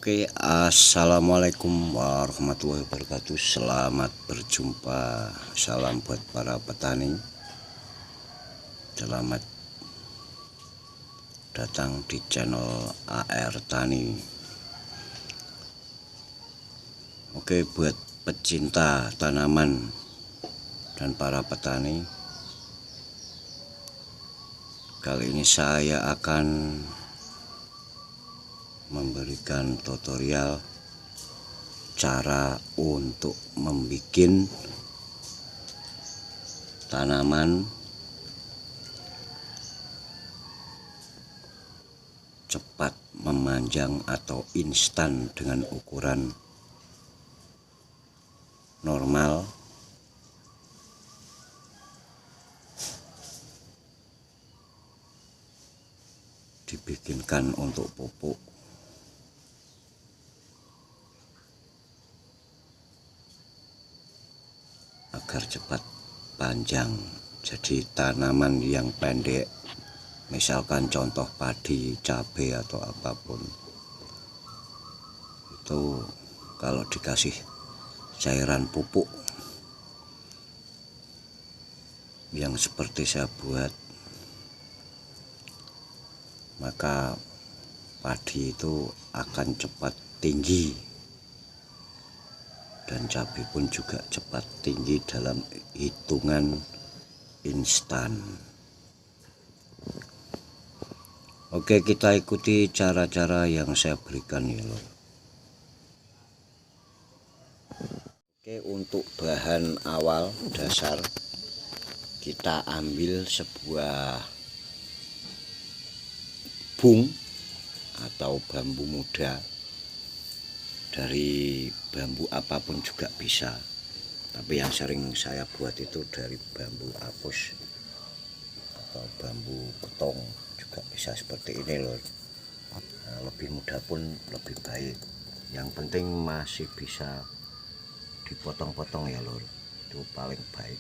Oke, assalamualaikum warahmatullahi wabarakatuh. Selamat berjumpa. Salam buat para petani. Selamat datang di channel AR Tani. Oke, buat pecinta tanaman dan para petani, kali ini saya akan memberikan tutorial cara untuk membuat tanaman cepat memanjang atau instan dengan ukuran normal dibikinkan untuk pupuk agar cepat panjang. Jadi tanaman yang pendek, misalkan contoh padi, cabai atau apapun, itu kalau dikasih cairan pupuk yang seperti saya buat, maka padi itu akan cepat tinggi dan cabai pun juga cepat tinggi dalam hitungan instan. Oke, kita ikuti cara-cara yang saya berikan ya lor. Oke, untuk bahan awal dasar kita ambil sebuah bung atau bambu muda. Dari bambu apapun juga bisa, tapi yang sering saya buat itu dari bambu apus atau bambu potong juga bisa seperti ini loh. Nah, lebih mudah pun lebih baik, yang penting masih bisa dipotong-potong ya lor, itu paling baik.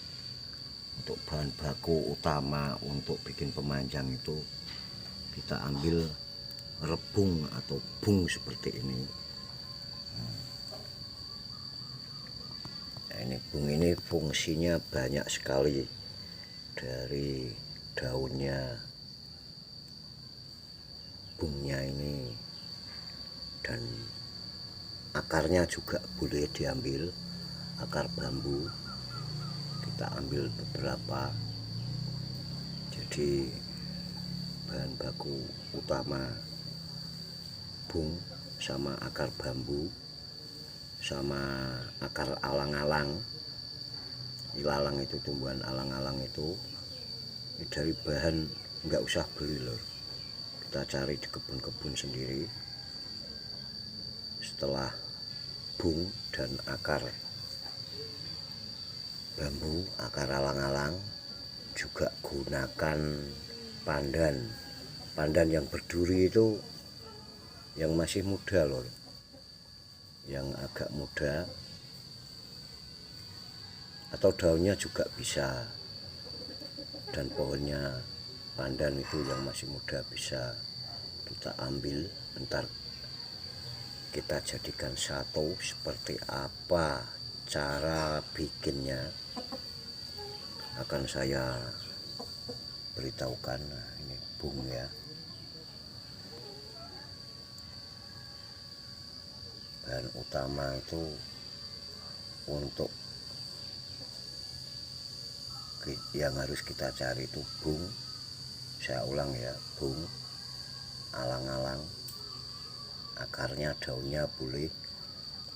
Untuk bahan baku utama untuk bikin pemanjang itu kita ambil rebung atau bung seperti ini. Nah, ini bung ini fungsinya banyak sekali, dari daunnya, bungnya ini, dan akarnya juga boleh diambil, akar bambu kita ambil beberapa. Jadi bahan baku utama bung sama akar bambu sama akar alang-alang. Ilalang itu tumbuhan alang-alang itu dari bahan nggak usah beli lor, kita cari di kebun-kebun sendiri. Setelah bung dan akar bambu, akar alang-alang, juga gunakan pandan pandan yang berduri itu yang masih muda loh, yang agak muda, atau daunnya juga bisa. Dan pohonnya pandan itu yang masih muda bisa kita ambil, ntar kita jadikan satu. Seperti apa cara bikinnya akan saya beritahukan. Nah, ini bung ya, bahan utama itu untuk yang harus kita cari itu bung. Saya ulang ya, bung, alang-alang, akarnya, daunnya boleh,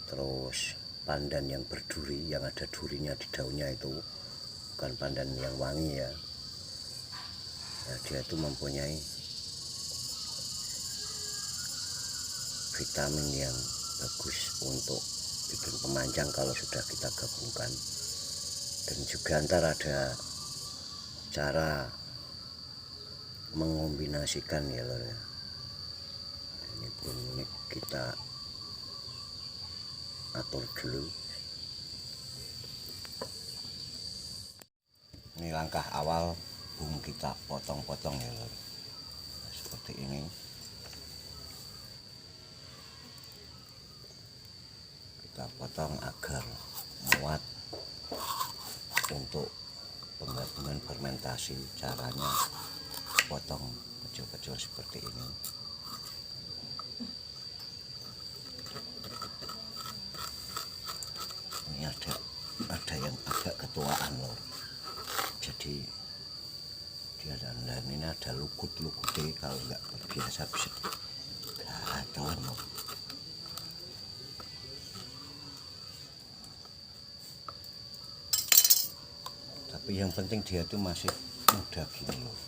terus pandan yang berduri, yang ada durinya di daunnya itu, bukan pandan yang wangi ya. Nah, dia itu mempunyai vitamin yang bagus untuk bikin pemanjang kalau sudah kita gabungkan. Dan juga ntar ada cara mengombinasikan ya lor ya. Ini pun ini kita atur dulu. Ini langkah awal, bung kita potong-potong ya lor. Nah, seperti ini. Kita potong agar muat untuk penggabungan fermentasi. Caranya potong kecil-kecil seperti ini. Ini ada yang agak ketuaan loh, jadi dia dan ini ada lukut-lukutnya, kalau nggak biasa bisa gatelan loh. Tapi yang penting dia itu masih muda gini loh,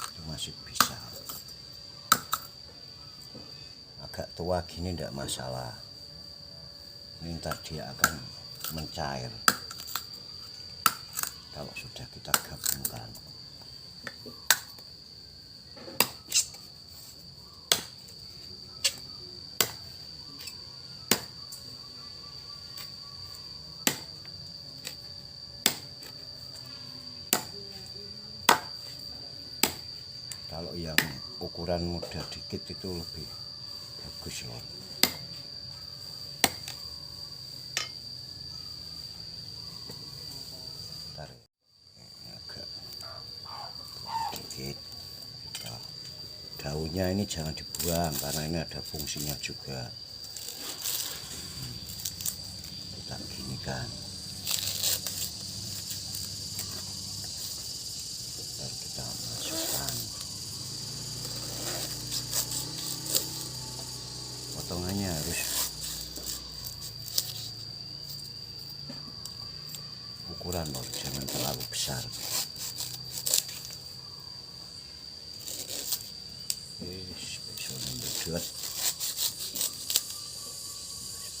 itu masih bisa. Agak tua gini enggak masalah, ini ntar dia akan mencair kalau sudah kita gabungkan. Kalau yang ukuran muda dikit itu lebih bagus loh. Ntar ini agak dikit. Daunnya ini jangan dibuang karena ini ada fungsinya juga. Kita ginikan. Ntar kita masukkan. Potongannya harus ukuran loh, jangan terlalu besar.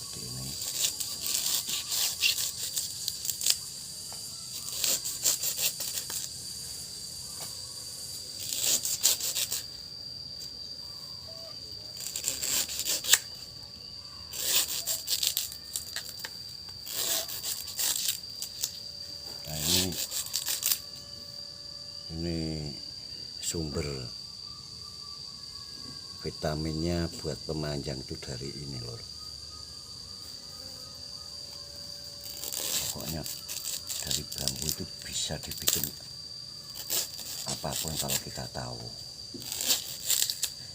Seperti ini. Nah, ini sumber vitaminnya buat pemanjang itu dari ini lor. Pokoknya dari bambu itu bisa dibikin apapun kalau kita tahu.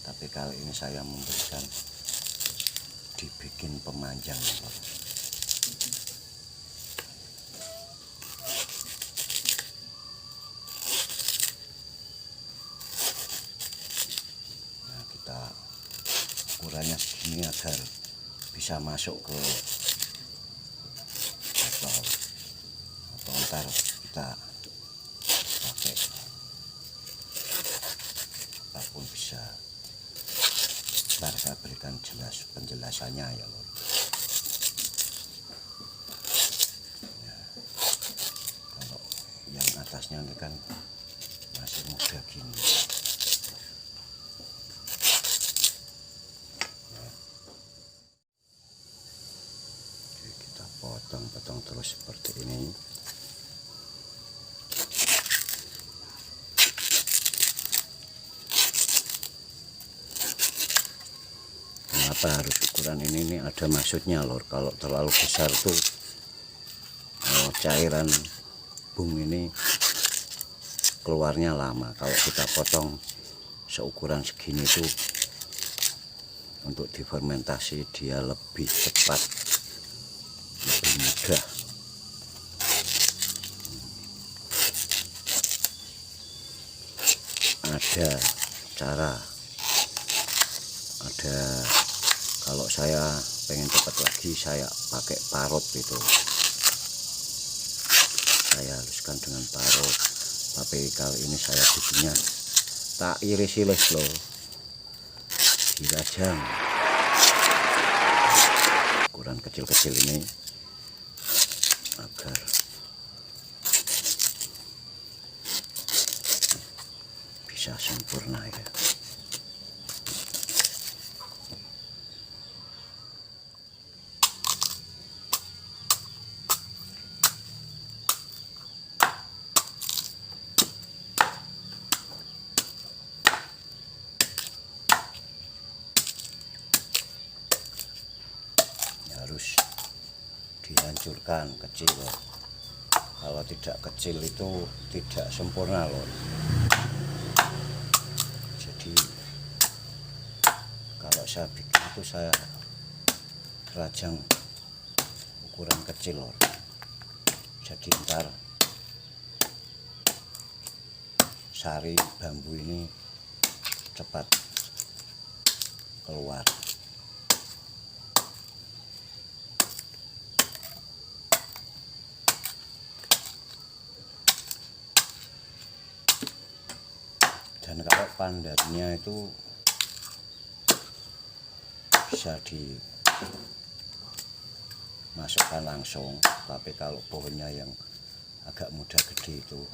Tapi kali ini saya memberikan dibikin pemanjang lor. Ukurannya segini agar bisa masuk ke botol, atau ntar kita pakai apapun bisa. Ntar saya berikan penjelasannya ya lor. Ya, kalau yang atasnya ini kan masih muda gini. potong-potong terus seperti ini. Kenapa harus ukuran ini ada maksudnya lor. Kalau terlalu besar tuh cairan bung ini keluarnya lama. Kalau kita potong seukuran segini tuh untuk difermentasi dia lebih cepat, lebih mudah. Ada cara, ada, kalau saya pengen cepat lagi saya pakai parut itu, saya haluskan dengan parut. Tapi kali ini saya bikinnya tak iris-iris loh, dirajang ukuran kecil-kecil ini agar bisa sempurna ya. Harus dihancurkan kecil. Kalau tidak kecil itu tidak sempurna loh. Jadi kalau saya bikin itu saya rajang ukuran kecil loh. Jadi ntar sari bambu ini cepat keluar. Dan kalau pandannya itu bisa dimasukkan langsung, tapi kalau pohonnya yang agak muda gede itu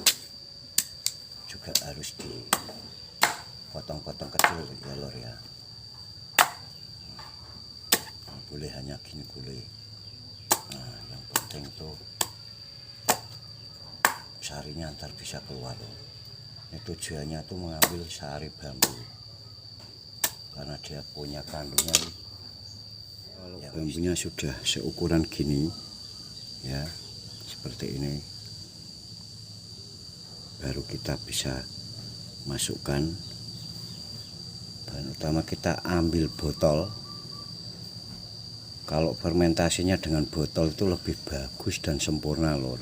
juga harus dipotong-potong kecil ya lor ya. Boleh hanya gini boleh. Nah, yang penting itu sarinya ntar bisa keluar loh. Ini tujuannya tuh mengambil sari bambu karena dia punya kandungan. Kalau ya, bambunya sudah seukuran gini ya, seperti ini, baru kita bisa masukkan bahan utama. Kita ambil botol. Kalau fermentasinya dengan botol itu lebih bagus dan sempurna lor.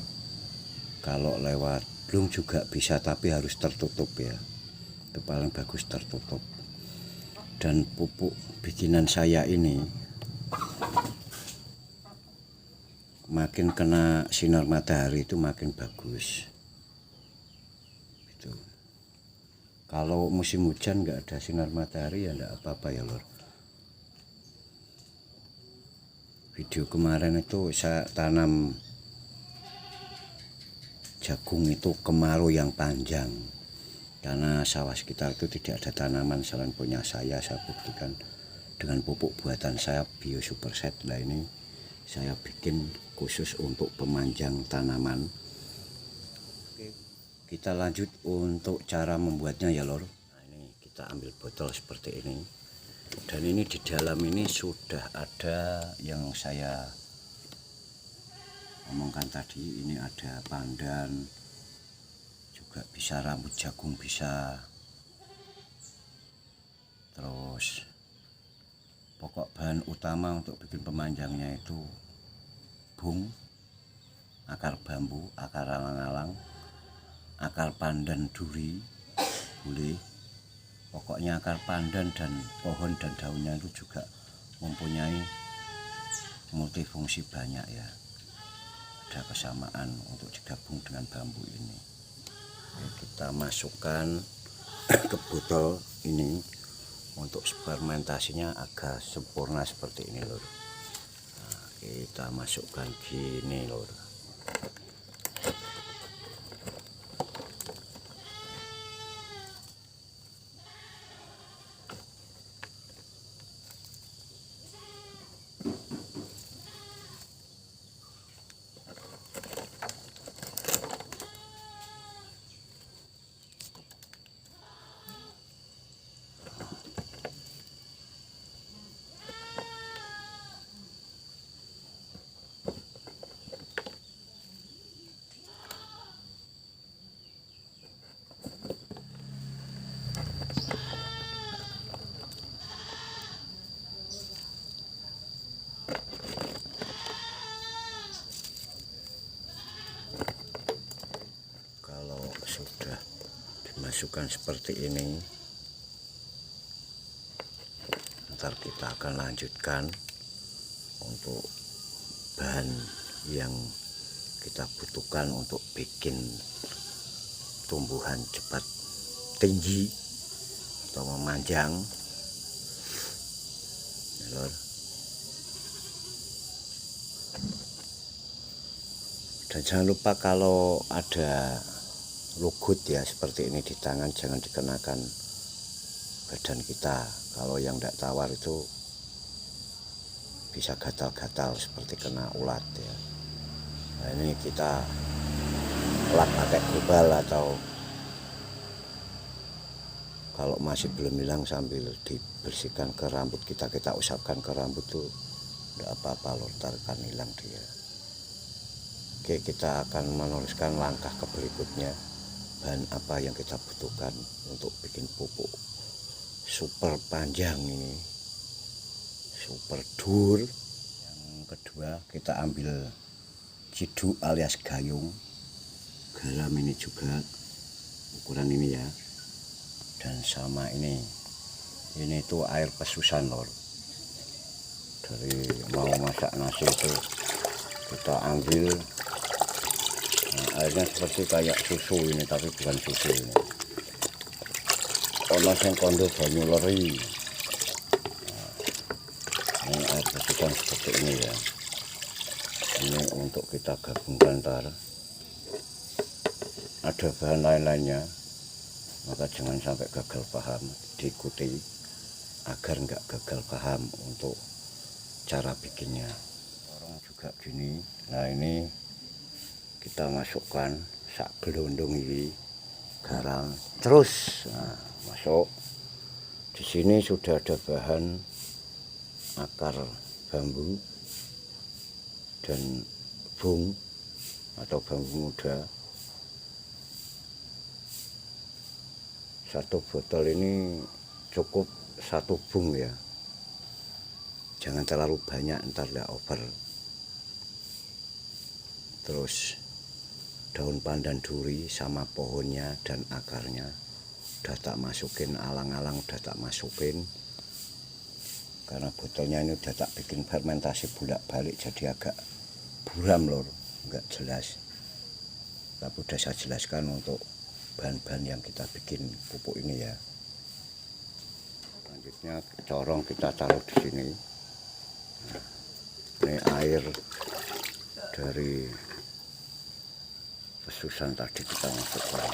Kalau lewat blung juga bisa, tapi harus tertutup ya. Itu paling bagus tertutup. Dan pupuk bikinan saya ini makin kena sinar matahari itu makin bagus. Itu. Kalau musim hujan nggak ada sinar matahari ya nggak apa-apa ya lor. Video kemarin itu saya tanam jagung itu kemarau yang panjang, karena sawah sekitar itu tidak ada tanaman selain punya saya buktikan dengan pupuk buatan saya Bio Super Set. Nah ini saya bikin khusus untuk pemanjang tanaman. Oke, kita lanjut untuk cara membuatnya ya lor. Nah ini kita ambil botol seperti ini, dan ini di dalam ini sudah ada yang saya omongkan tadi. Ini ada pandan, juga bisa rambut jagung bisa, terus pokok bahan utama untuk bikin pemanjangnya itu bung, akar bambu, akar alang-alang, akar pandan duri boleh. Pokoknya akar pandan dan pohon dan daunnya itu juga mempunyai multifungsi banyak ya. Ada kesamaan untuk digabung dengan bambu ini. Oke, kita masukkan ke botol ini untuk fermentasinya agak sempurna seperti ini lor. Nah, kita masukkan gini lor. tusukan seperti ini. Ntar kita akan lanjutkan untuk bahan yang kita butuhkan untuk bikin tumbuhan cepat tinggi atau memanjang, ya, lor. Dan jangan lupa kalau ada lugut ya seperti ini di tangan, jangan dikenakan badan kita. Kalau yang tidak tawar itu bisa gatal-gatal seperti kena ulat ya. Nah, ini kita lap pakai global, atau kalau masih belum hilang sambil dibersihkan ke rambut kita usapkan ke rambut tuh tidak apa-apa, lontar kan hilang dia. Oke, kita akan meneruskan langkah ke berikutnya. Bahan apa yang kita butuhkan untuk bikin pupuk super panjang ini, super dur. Yang kedua kita ambil ciduk alias gayung, garam ini juga ukuran ini ya, dan sama ini tuh air pesusan, lor. Dari mau masak nasi itu kita ambil. Nah, airnya seperti kayak susu ini, tapi bukan susu ini. Ono sing kondo banyu leri. Nah, ini air pesusan seperti ini ya. Ini untuk kita gabungkan ntar. Ada bahan lain-lainnya, maka jangan sampai gagal paham, diikuti agar nggak gagal paham untuk cara bikinnya. Orang juga gini. Nah, ini kita masukkan sak gelondong ini garam, terus masuk. Di sini sudah ada bahan akar bambu dan bung atau bambu muda. Satu botol ini cukup satu bung ya, jangan terlalu banyak, ntar tidak over. Terus daun pandan duri sama pohonnya dan akarnya udah tak masukin, alang-alang udah tak masukin, karena botolnya ini udah tak bikin fermentasi bolak-balik jadi agak buram, lor, nggak jelas. Tapi udah saya jelaskan untuk bahan-bahan yang kita bikin pupuk ini ya. Selanjutnya corong kita taruh di sini. Nah, ini air dari pesusan tadi kita masukkan.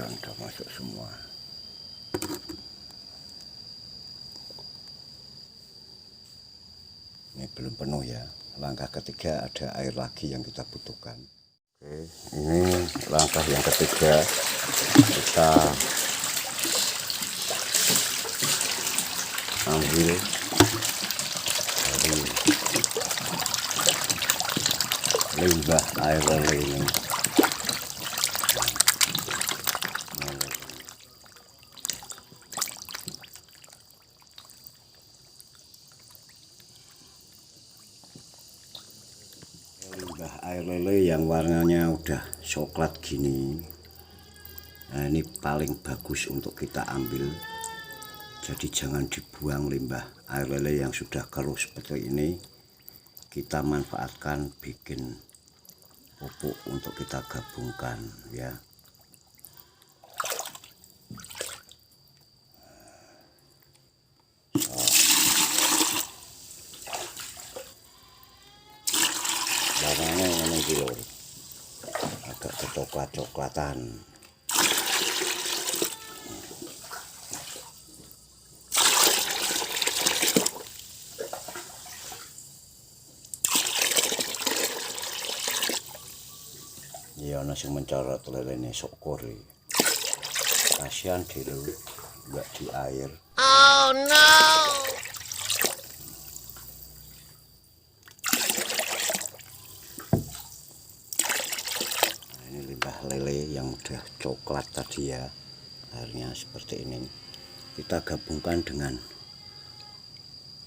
Udah masuk semua. Ini belum penuh ya. Langkah ketiga ada air lagi yang kita butuhkan. Oke, ini langkah yang ketiga, kita ambil dari limbah air lele ini. Limbah air lele yang warnanya udah coklat gini, nah ini paling bagus untuk kita ambil. Jadi jangan dibuang limbah air lele yang sudah keruh seperti ini. Kita manfaatkan bikin pupuk untuk kita gabungkan ya. Warnanya ini gitu, agak kecoklat-coklatan. ana sing mencorot lelene sok kore. Kasihan dulu enggak di air. Oh no. Nah, ini limbah lele yang udah coklat tadi ya. Airnya seperti ini. Kita gabungkan dengan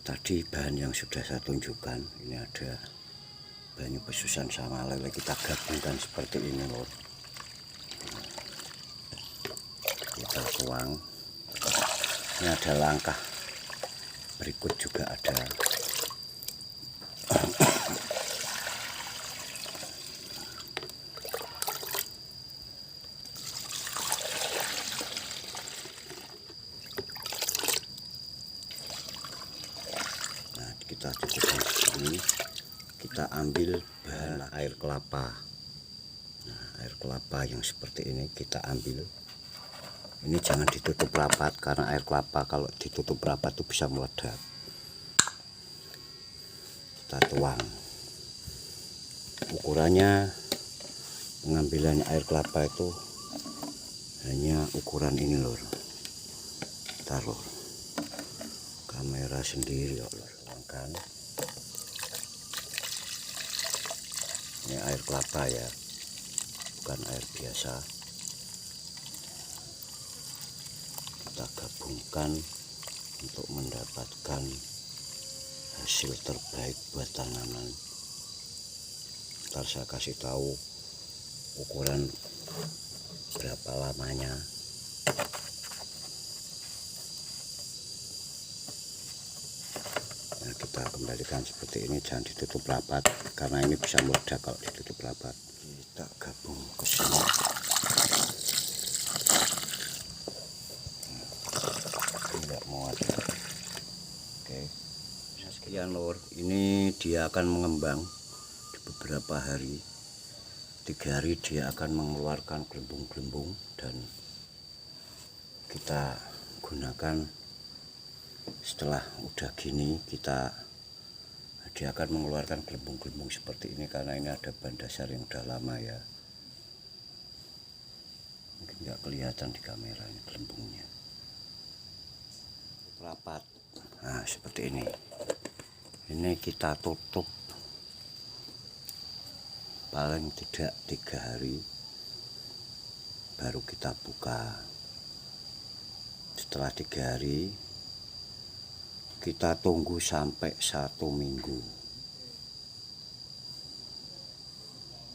tadi bahan yang sudah saya tunjukkan. Ini ada banyu pesusan sama lele, kita gabungkan seperti ini loh. Kita tuang. Ini ada langkah berikut juga ada. Nah, kita cukupkan segini. Kita ambil bahan air kelapa. Nah, air kelapa yang seperti ini kita ambil. Ini jangan ditutup rapat karena air kelapa kalau ditutup rapat itu bisa meledak. Kita tuang. Ukurannya pengambilannya air kelapa itu hanya ukuran ini lor. Taruh kamera sendiri lor. Tuangkan. Ini air kelapa ya, bukan air biasa. Kita gabungkan untuk mendapatkan hasil terbaik buat tanaman. Ntar saya kasih tahu ukuran berapa lamanya. Nah, kita kembalikan seperti ini, jangan ditutup rapat karena ini bisa meledak kalau ditutup rapat. Kita gabung ke sini. Tidak mau ada. Oke, sekian lor. Ini dia akan mengembang di beberapa hari. 3 hari dia akan mengeluarkan gelembung-gelembung dan kita gunakan. Setelah udah gini dia akan mengeluarkan gelembung-gelembung seperti ini karena ini ada bahan dasar yang udah lama ya. Mungkin nggak kelihatan di kamera ini gelembungnya. Rapat. Nah, seperti ini. Ini kita tutup paling tidak 3 hari baru kita buka. Setelah 3 hari kita tunggu sampai 1 minggu.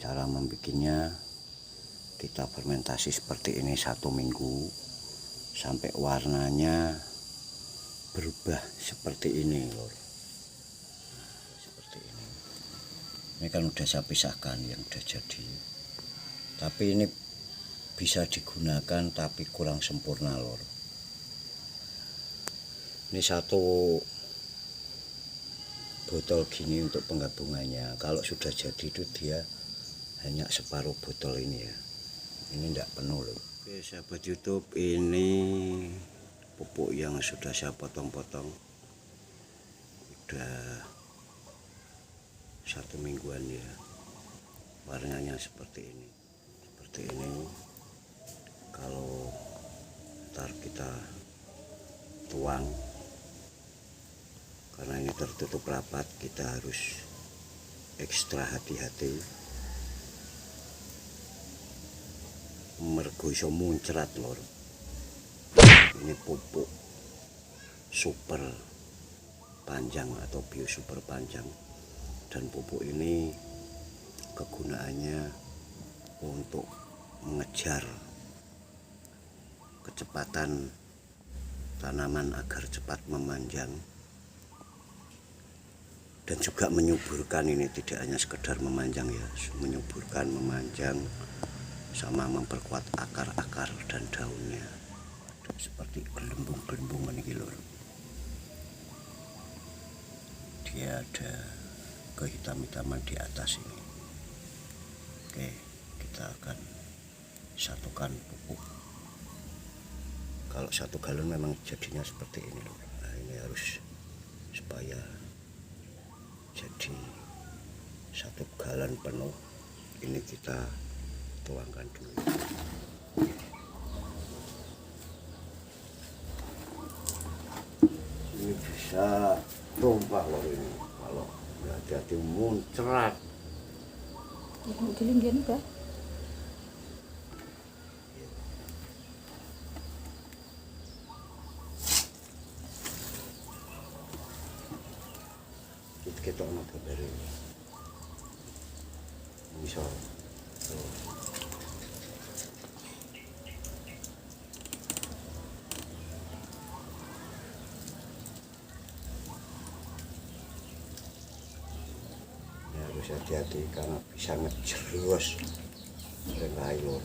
Cara membikinnya, kita fermentasi seperti ini 1 minggu sampai warnanya berubah seperti ini lor. Seperti ini. Ini kan udah saya pisahkan yang udah jadi. Tapi ini bisa digunakan tapi kurang sempurna lor. Ini 1 botol gini untuk penggabungannya. Kalau sudah jadi itu dia hanya separuh botol ini ya. Ini enggak penuh loh. Oke sahabat YouTube, ini pupuk yang sudah saya potong-potong. Udah 1 mingguan ya. Warnanya seperti ini. Seperti ini. Kalau ntar kita tuang, karena ini tertutup rapat, kita harus ekstra hati-hati. Mergo iso muncrat lor. Ini pupuk super panjang atau bio super panjang, dan pupuk ini kegunaannya untuk mengejar kecepatan tanaman agar cepat memanjang dan juga menyuburkan. Ini tidak hanya sekedar memanjang ya, menyuburkan, memanjang, sama memperkuat akar-akar dan daunnya. Seperti gelembung-gelembung ini lor. Dia ada kehitam-hitaman di atas ini. Oke, kita akan satukan pupuk. Kalau 1 galon memang jadinya seperti ini lor. Nah, ini harus supaya jadi 1 galon penuh. Ini kita tuangkan dulu. Ini bisa tumpah loh ini, kalau nggak hati-hati muncrat. Giling-giling Pak. Kita anak dari misal ya harus hati-hati karena bisa ngejerus rengai lor.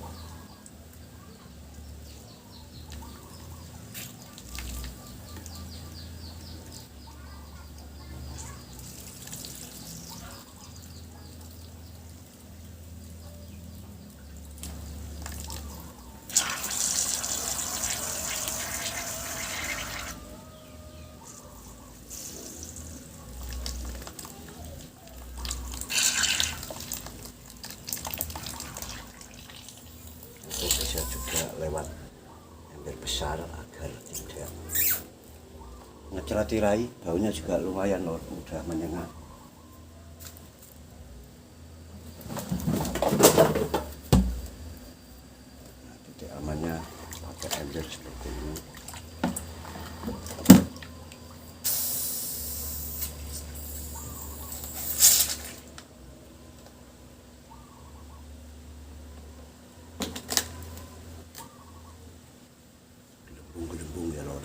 Bisa juga lewat ember besar agar tidak ngecelat tirai. Baunya juga lumayan lor, mudah menyengat. Nah, titik amannya pakai ember seperti ini. Gelembung ya lor.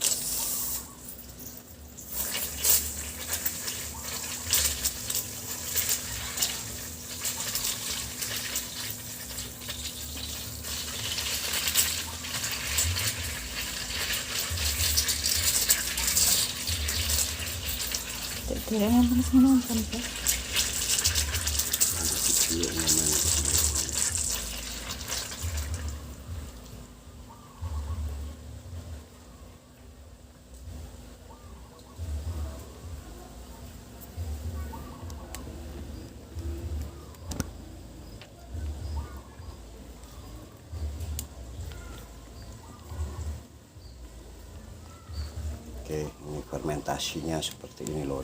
Goreng yang panas Pak. Ada video namanya. Oke, ini fermentasinya seperti ini lor.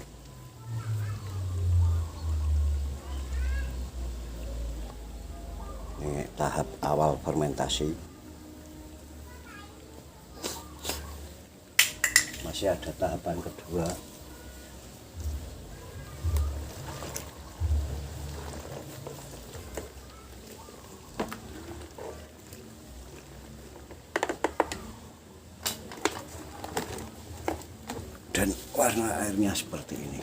Ini tahap awal fermentasi. Masih ada tahapan kedua. Dan warna airnya seperti ini.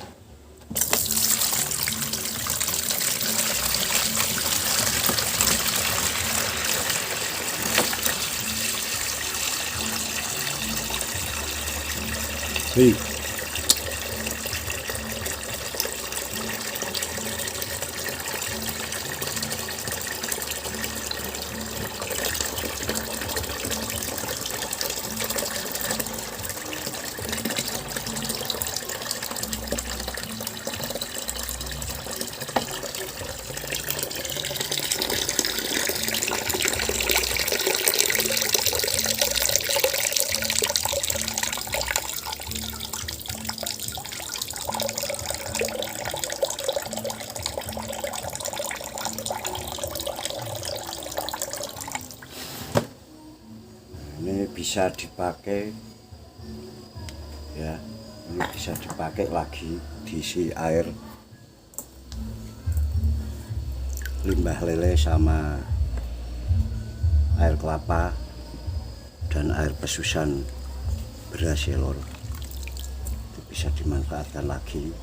Hei. Ini bisa dipakai ya, ini bisa dipakai lagi, diisi air limbah lele sama air kelapa dan air pesusan beras ya lor. Itu bisa dimanfaatkan lagi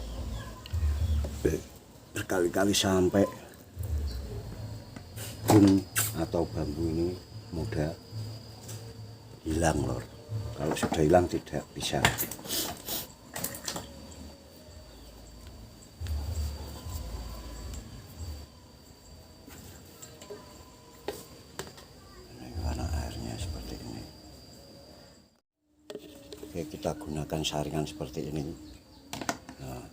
berkali-kali sampai bung atau bambu ini mudah hilang lor. Kalau sudah hilang tidak bisa. Ini warna airnya seperti ini. Oke, kita gunakan saringan seperti ini. Nah,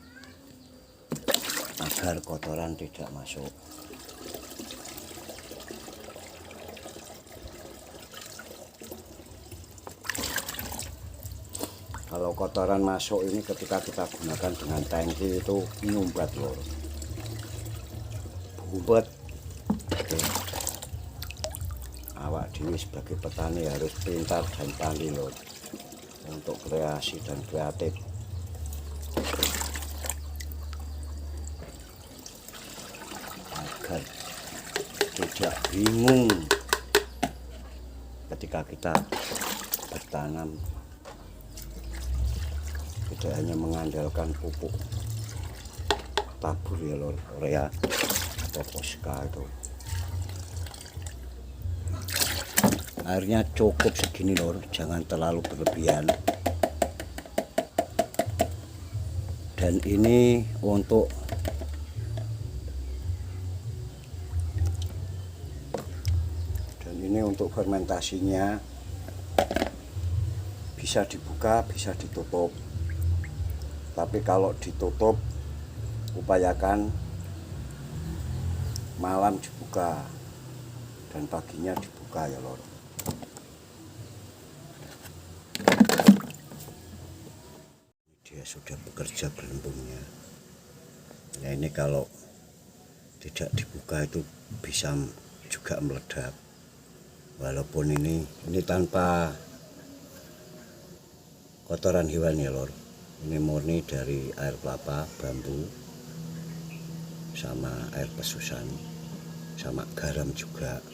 agar kotoran tidak masuk. Kalau kotoran masuk ini ketika kita gunakan dengan tangki itu nyumbat lor, buat awak dewi sebagai petani harus pintar dan pandai lor untuk kreasi dan kreatif. Agar tidak bingung ketika kita bertanam, tidak hanya mengandalkan pupuk tabur ya lor, urea atau poska itu. Airnya cukup segini lor, jangan terlalu berlebihan. Dan ini untuk fermentasinya bisa dibuka, bisa ditutup. Tapi kalau ditutup, upayakan malam dibuka dan paginya dibuka ya lor. Dia sudah bekerja gelembungnya. Nah ini kalau tidak dibuka itu bisa juga meledak. Walaupun ini tanpa kotoran hewan ya lor. Ini murni dari air kelapa, bambu, sama air pesusan, sama garam juga.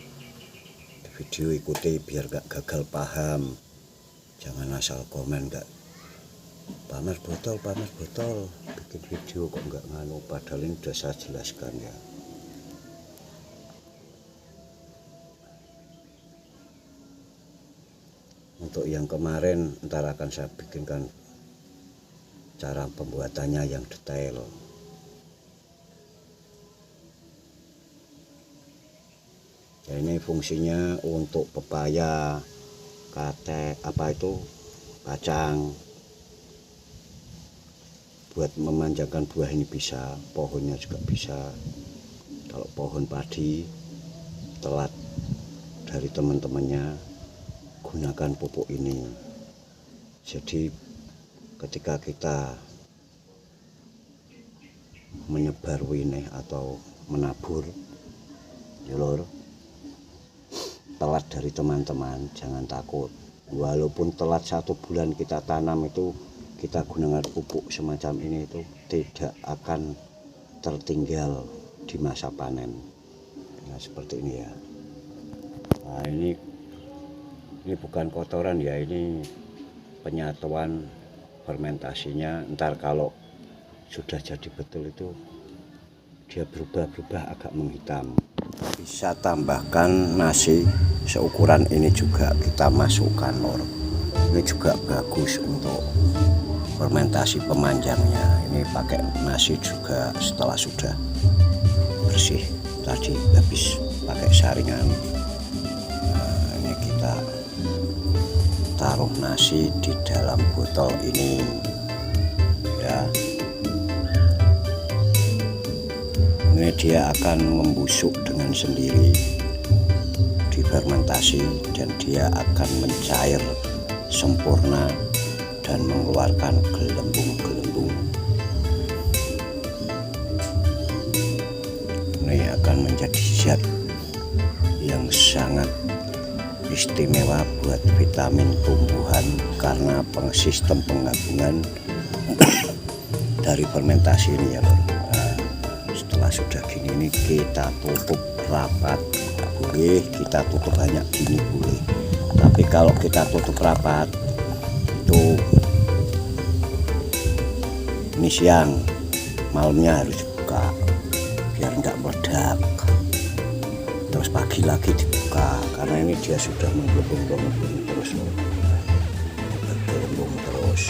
Di video ikuti biar gak gagal paham. Jangan asal komen gak pamer botol, bikin video kok nggak nganu, padahal ini sudah saya jelaskan ya. Untuk yang kemarin ntar akan saya bikinkan cara pembuatannya yang detail. Ya, ini fungsinya untuk pepaya, kate, kacang. Buat memanjangkan buah ini bisa, pohonnya juga bisa. Kalau pohon padi telat dari teman-temannya, gunakan pupuk ini. Jadi ketika kita menyebar winih atau menabur ya lor, telat dari teman-teman jangan takut. Walaupun telat 1 bulan kita tanam itu, kita gunakan pupuk semacam ini itu tidak akan tertinggal di masa panen. Nah seperti ini ya. Nah ini bukan kotoran ya, ini penyatuan fermentasinya. Ntar kalau sudah jadi betul itu dia berubah agak menghitam. Bisa tambahkan nasi seukuran ini juga kita masukkan lor. Ini juga bagus untuk fermentasi pemanjangnya. Ini pakai nasi juga setelah sudah bersih tadi, habis pakai saringan. Nah, ini kita taruh nasi di dalam botol ini ya. Ini dia akan membusuk dengan sendiri, difermentasi, dan dia akan mencair sempurna dan mengeluarkan gelembung-gelembung. Ini akan menjadi zat yang sangat istimewa buat vitamin tumbuhan karena sistem penggabungan dari fermentasi ini ya lor. Nah, setelah sudah gini ini kita tutup rapat, boleh kita tutup banyak gini boleh, tapi kalau kita tutup rapat itu ini siang, malamnya harus dibuka biar nggak meledak. Terus pagi lagi dibuka karena ini dia sudah menggelembung terus, bergelembung terus.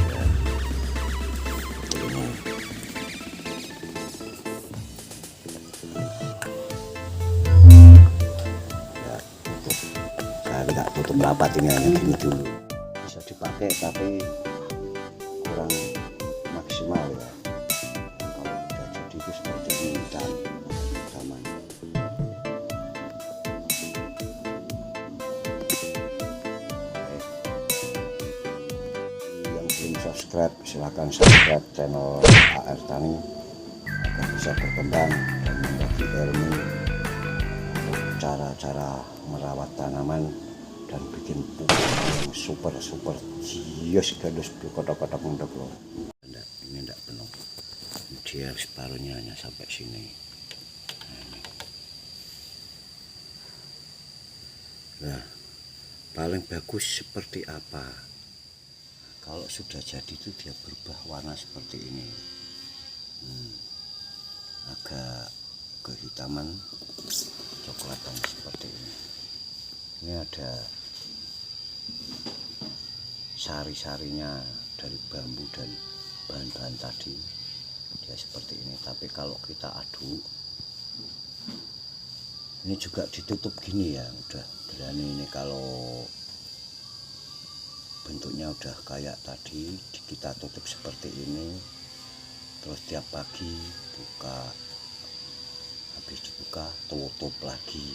Ya, saya nggak tutup rapat, ini hanya gini dulu. Bisa dipakai tapi kurang maksimal ya. Itu seperti ini zaman. subscribe, silahkan subscribe channel AR Tani agar bisa berkembang dan membagi ilmu cara-cara merawat tanaman dan bikin pupuk yang super jios gadus kotak-kotak mendok loh. Ini enggak penuh, dia separuhnya hanya sampai sini. Nah, paling bagus seperti apa? Kalau sudah jadi itu dia berubah warna seperti ini, agak kehitaman coklatan seperti ini. Ini ada sari-sarinya dari bambu dan bahan-bahan tadi, dia seperti ini. Tapi kalau kita aduk, ini juga ditutup gini ya, udah berani ini. Kalau bentuknya udah kayak tadi, kita tutup seperti ini, terus tiap pagi buka, habis dibuka tutup lagi,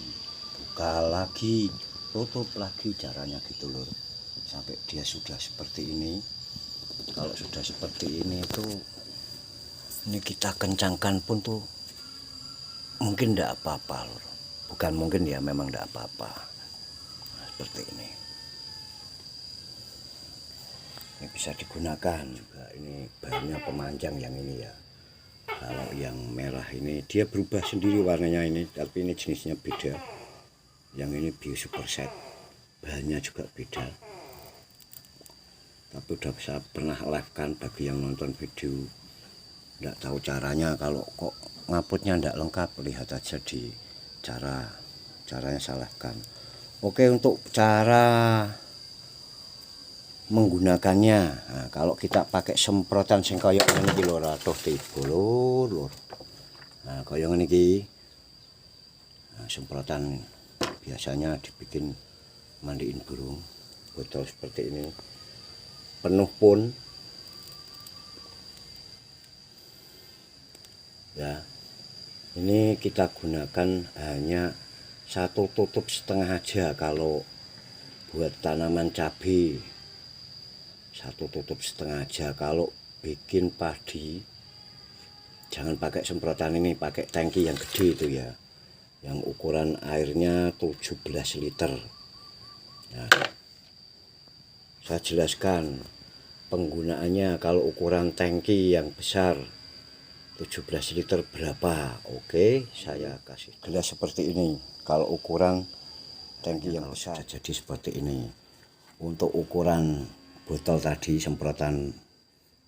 buka lagi, tutup lagi, caranya gitu lur, sampai dia sudah seperti ini. Kalau sudah seperti ini tuh, ini kita kencangkan pun tuh mungkin enggak apa-apa lur. Bukan mungkin ya, memang enggak apa-apa. Nah, seperti ini. Ini bisa digunakan juga. Ini bahannya pemanjang yang ini ya. Kalau yang merah ini dia berubah sendiri warnanya ini, tapi ini jenisnya beda. Yang ini Bio Super Set, bahannya juga beda. Tapi udah saya pernah live kan, bagi yang nonton video enggak tahu caranya, kalau kok nguploadnya enggak lengkap, lihat aja di caranya saya live kan. Oke, untuk cara menggunakannya, nah, kalau kita pakai semprotan sing kaya ngene iki lho, atuh tiba lur. Nah, kaya ngene iki. Nah, semprotan biasanya dibikin mandiin burung, botol seperti ini. Penuh pun ya. Ini kita gunakan hanya 1 tutup setengah aja kalau buat tanaman cabai. 1 tutup setengah aja. Kalau bikin padi jangan pakai semprotan ini, pakai tangki yang gede itu ya, yang ukuran airnya 17 liter. Nah, saya jelaskan penggunaannya. Kalau ukuran tangki yang besar 17 liter berapa? Oke, saya kasih gelas seperti ini. Kalau ukuran tangki yang besar jadi seperti ini. Untuk ukuran botol tadi, semprotan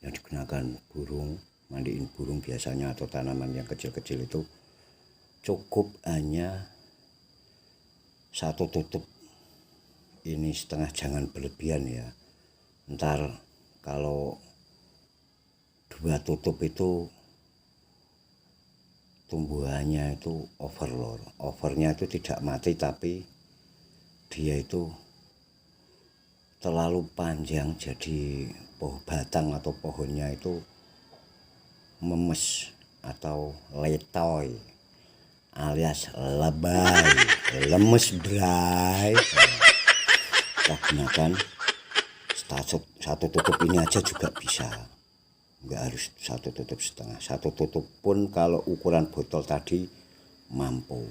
yang digunakan burung, mandiin burung biasanya atau tanaman yang kecil-kecil itu, cukup hanya 1 tutup ini setengah, jangan berlebihan ya. Ntar kalau 2 tutup itu tumbuhannya itu over. Overnya itu tidak mati, tapi dia itu terlalu panjang, jadi batang atau pohonnya itu memes atau letoy alias lebay, lemes bray. Kita gunakan 1 tutup ini aja juga bisa, nggak harus 1 tutup setengah. 1 tutup pun kalau ukuran botol tadi mampu.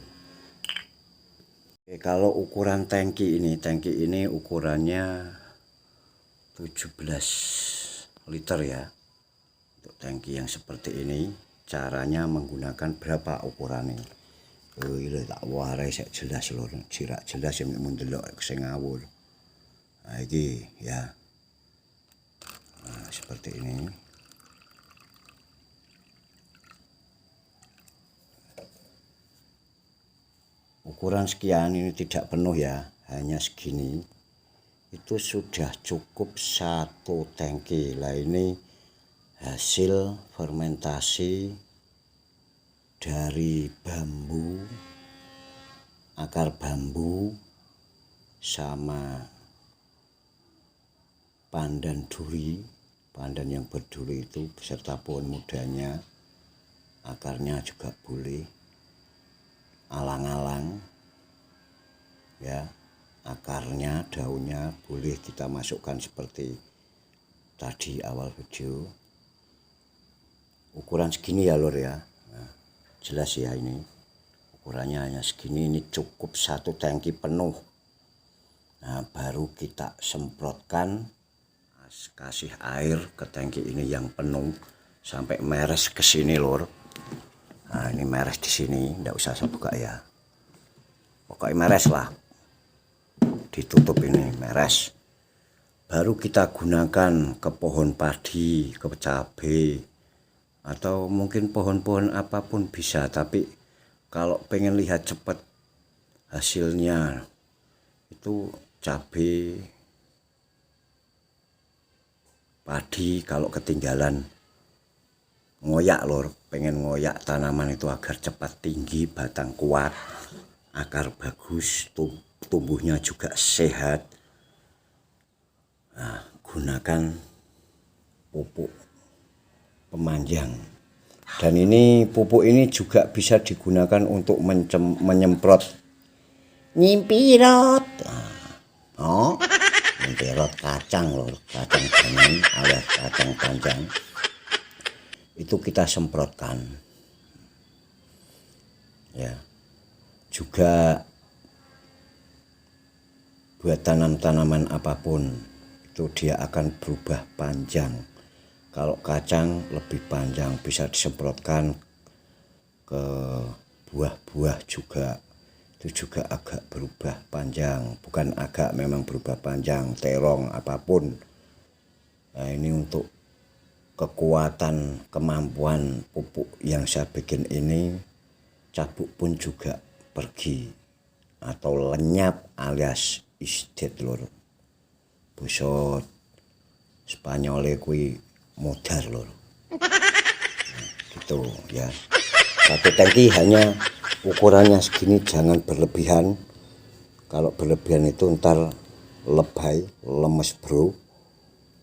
Oke, kalau ukuran tangki ini ukurannya 17 liter ya. Untuk tangki yang seperti ini, caranya menggunakan berapa ukurannya? Ini tak warai saya jelas lho, jirak jelas yang mun delok sing ngawur. Nah, iki ya. Nah, seperti ini. Ukuran sekian ini tidak penuh ya, hanya segini. Itu sudah cukup 1 tangki. Lah ini hasil fermentasi dari bambu, akar bambu sama pandan duri, pandan yang berduri itu beserta pohon mudanya, akarnya juga boleh, alang-alang ya, akarnya, daunnya boleh kita masukkan seperti tadi awal video. Ukuran segini ya lor ya. Nah, jelas ya ini. Ukurannya hanya segini, ini cukup 1 tangki penuh. Nah, baru kita semprotkan, kasih air ke tangki ini yang penuh sampai meres ke sini lor. Nah, ini meres di sini, enggak usah saya buka ya. Pokoknya meres lah. Ditutup ini meres. Baru kita gunakan ke pohon padi, ke cabai, atau mungkin pohon-pohon apapun bisa. Tapi kalau pengen lihat cepat hasilnya itu cabai, padi, kalau ketinggalan ngoyak lor, pengen ngoyak tanaman itu agar cepat tinggi, batang kuat, akar bagus, tumbuhnya juga sehat. Nah, gunakan pupuk pemanjang. Dan ini pupuk ini juga bisa digunakan untuk menyemprot nyimpirot. Oh, nyimpirot kacang loh, kacang kanan alias kacang panjang. Itu kita semprotkan. Ya. Juga buat tanam-tanaman apapun itu dia akan berubah panjang. Kalau kacang lebih panjang, bisa disemprotkan ke buah-buah juga. Itu juga agak berubah panjang, bukan agak, memang berubah panjang, terong apapun. Nah, ini untuk kekuatan, kemampuan pupuk yang saya bikin ini, cabuk pun juga pergi atau lenyap alias isdet lor. Bosot Spanyol kuwi modar lor. Nah, gitu ya. 1 tangki hanya ukurannya segini, jangan berlebihan. Kalau berlebihan itu ntar lebay, lemes bro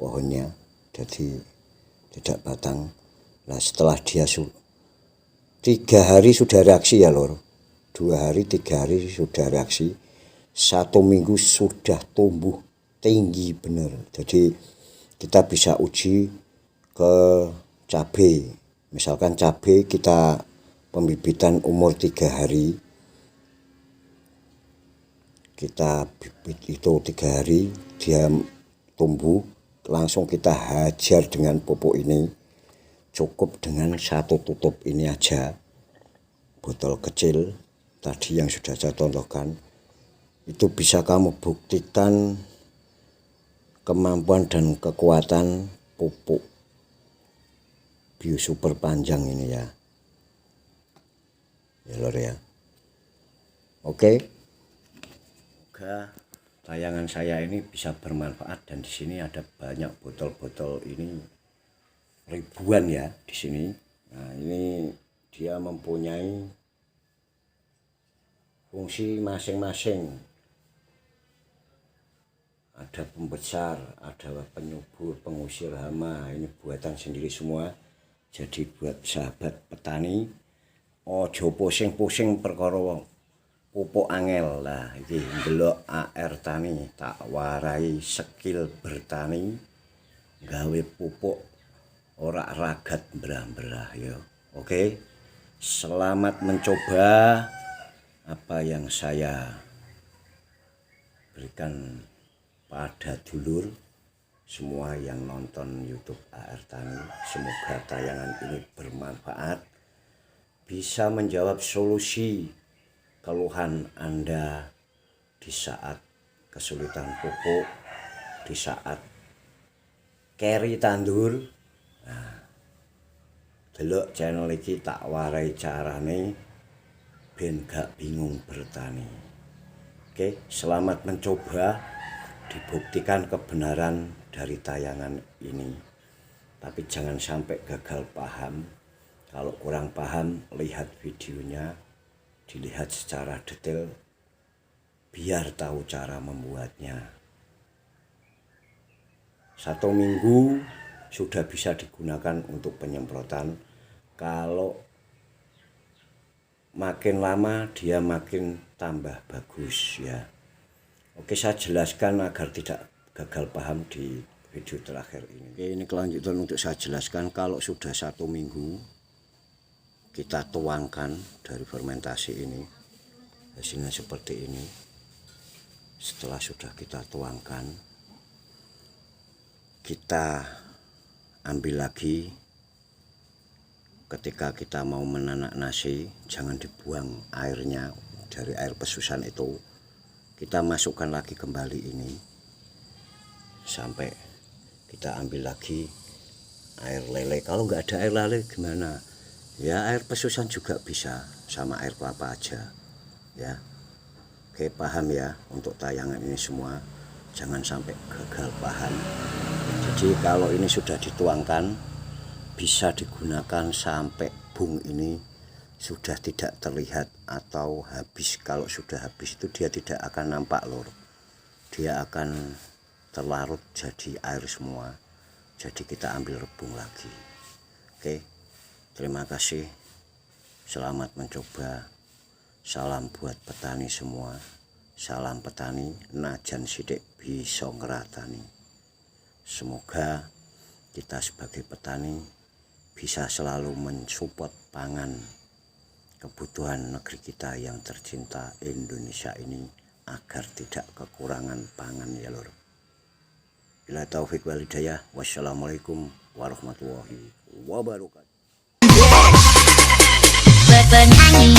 pohonnya, jadi tidak batang. Nah, setelah dia 3 hari sudah reaksi ya lor, 2 hari 3 hari sudah reaksi, 1 minggu sudah tumbuh tinggi bener. Jadi kita bisa uji ke cabai. Misalkan cabai kita pembibitan umur 3 hari, kita bibit itu 3 hari dia tumbuh, langsung kita hajar dengan pupuk ini. Cukup dengan 1 tutup ini aja, botol kecil tadi yang sudah saya contohkan. Itu bisa kamu buktikan kemampuan dan kekuatan pupuk Biosuper panjang ini ya. Ya lor ya. Oke. Semoga tayangan saya ini bisa bermanfaat, dan di sini ada banyak botol-botol ini, ribuan ya di sini. Nah, ini dia mempunyai fungsi masing-masing. Ada pembesar, ada penyubur, pengusir hama. Ini buatan sendiri semua. Jadi buat sahabat petani, ojo pusing-pusing perkara pupuk angel. Lah iki ndelok AR Tani, tak warai skill bertani, gawe pupuk ora ragat berah-berah ya. Oke. Selamat mencoba apa yang saya berikan pada dulur semua yang nonton YouTube AR Tani. Semoga tayangan ini bermanfaat, bisa menjawab solusi keluhan Anda di saat kesulitan pupuk, di saat keri tandur. Nah, delok channel iki tak warai carane ben gak bingung bertani. Oke, selamat mencoba, dibuktikan kebenaran dari tayangan ini. Tapi jangan sampai gagal paham. Kalau kurang paham, lihat videonya, dilihat secara detail, biar tahu cara membuatnya. 1 minggu sudah bisa digunakan untuk penyemprotan. Kalau makin lama dia makin tambah bagus ya. Oke, saya jelaskan agar tidak gagal paham di video terakhir ini. Oke, ini kelanjutan untuk saya jelaskan. Kalau sudah 1 minggu kita tuangkan dari fermentasi ini, hasilnya seperti ini. Setelah sudah kita tuangkan, kita ambil lagi. Ketika kita mau menanak nasi, jangan dibuang airnya dari air pesusan itu. Kita masukkan lagi kembali ini sampai kita ambil lagi air lele. Kalau nggak ada air lele gimana? Ya air pesusan juga bisa, sama air kelapa aja ya. Oke, paham ya untuk tayangan ini semua, jangan sampai gagal paham. Jadi kalau ini sudah dituangkan, bisa digunakan sampai bung ini sudah tidak terlihat atau habis. Kalau sudah habis itu dia tidak akan nampak lur, dia akan terlarut jadi air semua. Jadi kita ambil rebung lagi. Oke, terima kasih, selamat mencoba. Salam buat petani semua, salam petani najan sidik bisa ngeratani. Semoga kita sebagai petani bisa selalu mensupport pangan kebutuhan negeri kita yang tercinta Indonesia ini agar tidak kekurangan pangan ya lur. Bila taufik wal hidayah, wassalamualaikum warahmatullahi wabarakatuh. Bernyanyi